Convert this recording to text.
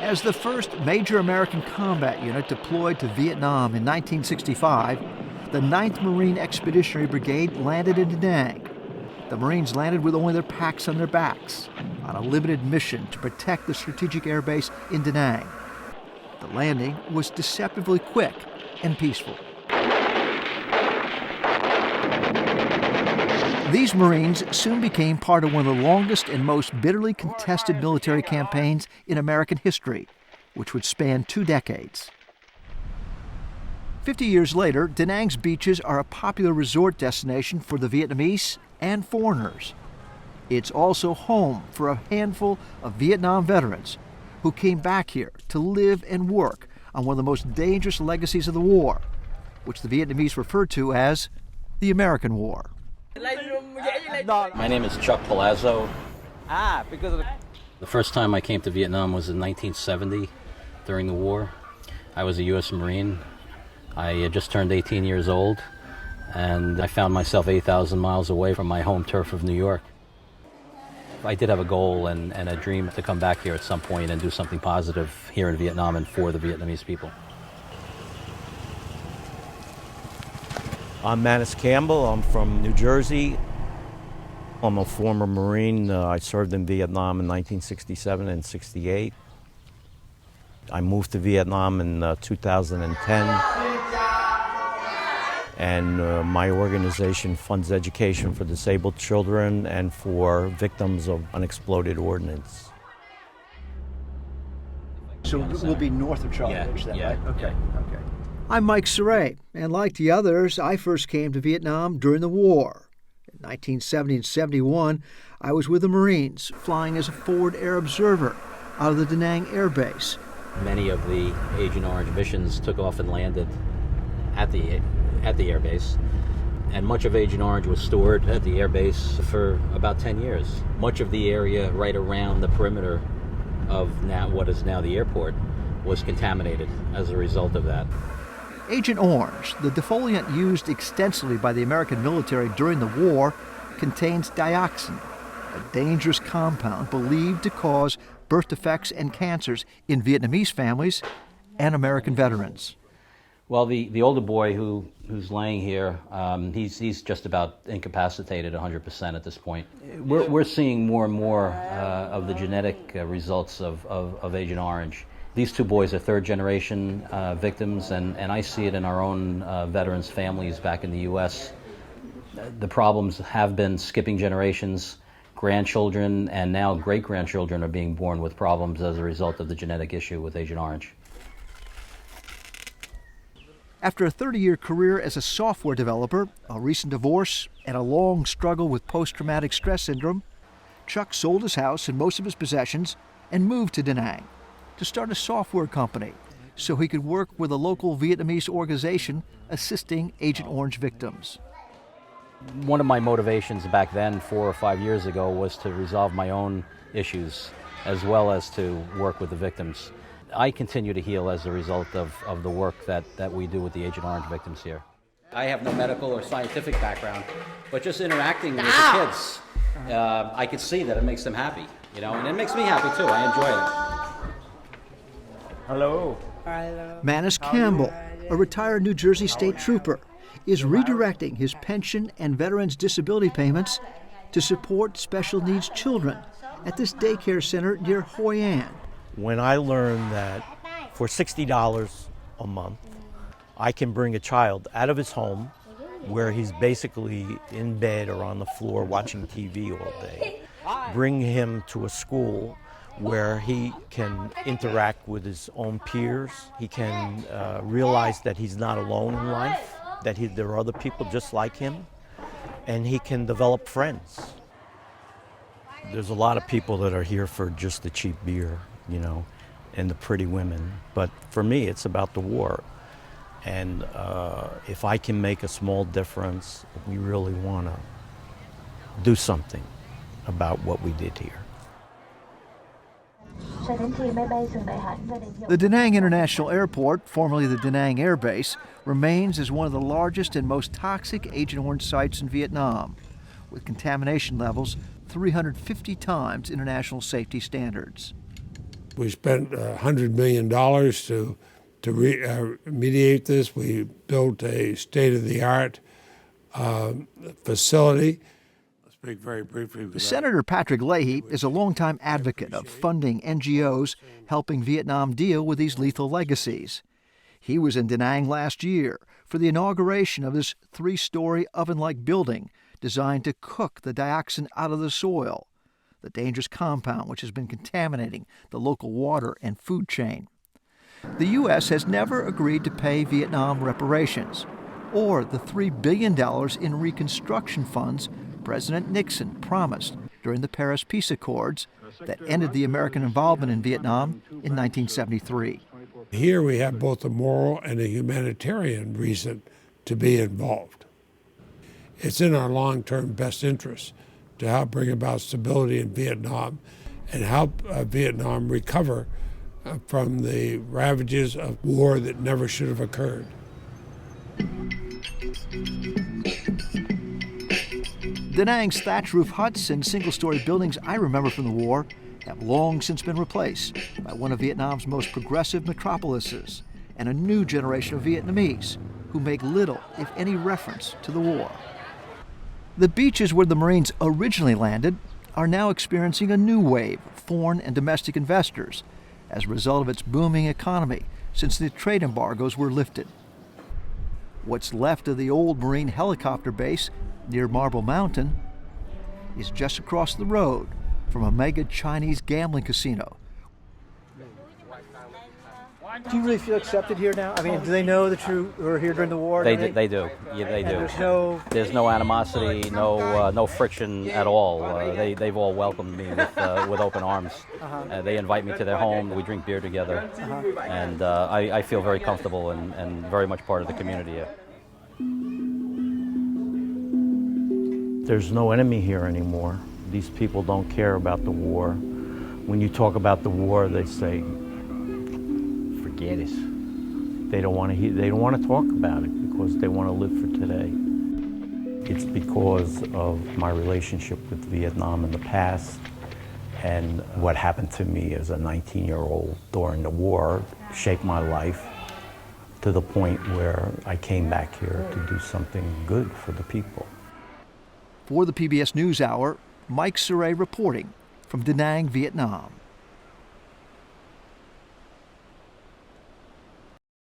As the first major American combat unit deployed to Vietnam in 1965, the 9th Marine Expeditionary Brigade landed in Da Nang. The Marines landed with only their packs on their backs, on a limited mission to protect the strategic airbase in Da Nang. The landing was deceptively quick and peaceful. These Marines soon became part of one of the longest and most bitterly contested military campaigns in American history, which would span 2 decades. 50 years later, Da Nang's beaches are a popular resort destination for the Vietnamese and foreigners. It's also home for a handful of Vietnam veterans who came back here to live and work on one of the most dangerous legacies of the war, which the Vietnamese referred to as the American War. My name is Chuck Palazzo. The first time I came to Vietnam was in 1970 during the war. I was a U.S. Marine. I had just turned 18 years old, and I found myself 8,000 miles away from my home turf of New York. I did have a goal and a dream to come back here at some point and do something positive here in Vietnam and for the Vietnamese people. I'm Manus Campbell. I'm from New Jersey. I'm a former Marine. I served in Vietnam in 1967 and 68. I moved to Vietnam in 2010. And my organization funds education for disabled children and for victims of unexploded ordnance. So we'll be north of Charlie Ridge then, right? Okay. Yeah. Okay. I'm Mike Cerre, and like the others, I first came to Vietnam during the war. In 1970 and 71, I was with the Marines, flying as a forward air observer out of the Da Nang Air Base. Many of the Agent Orange missions took off and landed at the air base, and much of Agent Orange was stored at the air base for about 10 years. Much of the area right around the perimeter of what is now the airport was contaminated as a result of that. Agent Orange, the defoliant used extensively by the American military during the war, contains dioxin, a dangerous compound believed to cause birth defects and cancers in Vietnamese families and American veterans. Well, the older boy who's laying here, he's just about incapacitated 100% at this point. We're seeing more and more of the genetic results of Agent Orange. These 2 boys are 3rd-generation victims, and I see it in our own veterans' families back in the U.S. The problems have been skipping generations. Grandchildren and now great-grandchildren are being born with problems as a result of the genetic issue with Agent Orange. After a 30-year career as a software developer, a recent divorce, and a long struggle with post-traumatic stress syndrome, Chuck sold his house and most of his possessions and moved to Da Nang to start a software company so he could work with a local Vietnamese organization assisting Agent Orange victims. One of my motivations back then, 4 or 5 years ago, was to resolve my own issues as well as to work with the victims. I continue to heal as a result of the work that we do with the Agent Orange victims here. I have no medical or scientific background, but just interacting with the kids, I could see that it makes them happy, and it makes me happy too. I enjoy it. Hello. Manus Campbell, a retired New Jersey state trooper, is redirecting his pension and veterans' disability payments to support special needs children at this daycare center near Hoi An. When I learned that for $60 a month, I can bring a child out of his home where he's basically in bed or on the floor watching TV all day, bring him to a school where he can interact with his own peers, he can realize that he's not alone in life, that there are other people just like him, and he can develop friends. There's a lot of people that are here for just the cheap beer, and the pretty women. But for me, it's about the war. And if I can make a small difference, we really want to do something about what we did here. The Da Nang International Airport, formerly the Da Nang Air Base, remains as one of the largest and most toxic Agent Orange sites in Vietnam, with contamination levels 350 times international safety standards. We spent $100 million to remediate this. We built a state-of-the-art facility. I'll speak very briefly. Senator Patrick Leahy is a longtime advocate of funding NGOs helping Vietnam deal with these lethal legacies. He was in Da Nang last year for the inauguration of this 3-story oven-like building designed to cook the dioxin out of the soil, the dangerous compound which has been contaminating the local water and food chain. The U.S. has never agreed to pay Vietnam reparations or the $3 billion in reconstruction funds President Nixon promised during the Paris Peace Accords that ended the American involvement in Vietnam in 1973. Here we have both a moral and a humanitarian reason to be involved. It's in our long-term best interest to help bring about stability in Vietnam and help Vietnam recover from the ravages of war that never should have occurred. Da Nang's thatch roof huts and single-story buildings I remember from the war have long since been replaced by one of Vietnam's most progressive metropolises and a new generation of Vietnamese who make little, if any, reference to the war. The beaches where the Marines originally landed are now experiencing a new wave of foreign and domestic investors as a result of its booming economy since the trade embargoes were lifted. What's left of the old Marine helicopter base near Marble Mountain is just across the road from a mega Chinese gambling casino. Do you really feel accepted here now? I mean, do they know that you were here during the war? They do. Yeah, they do. There's no animosity, no friction at all. They've all welcomed me with open arms. They invite me to their home. We drink beer together, and I feel very comfortable and very much part of the community here. There's no enemy here anymore. These people don't care about the war. When you talk about the war, they say, forget it. They don't want to talk about it because they want to live for today. It's because of my relationship with Vietnam in the past and what happened to me as a 19-year-old during the war shaped my life to the point where I came back here to do something good for the people. For the PBS NewsHour, Mike Cerre reporting from Da Nang, Vietnam.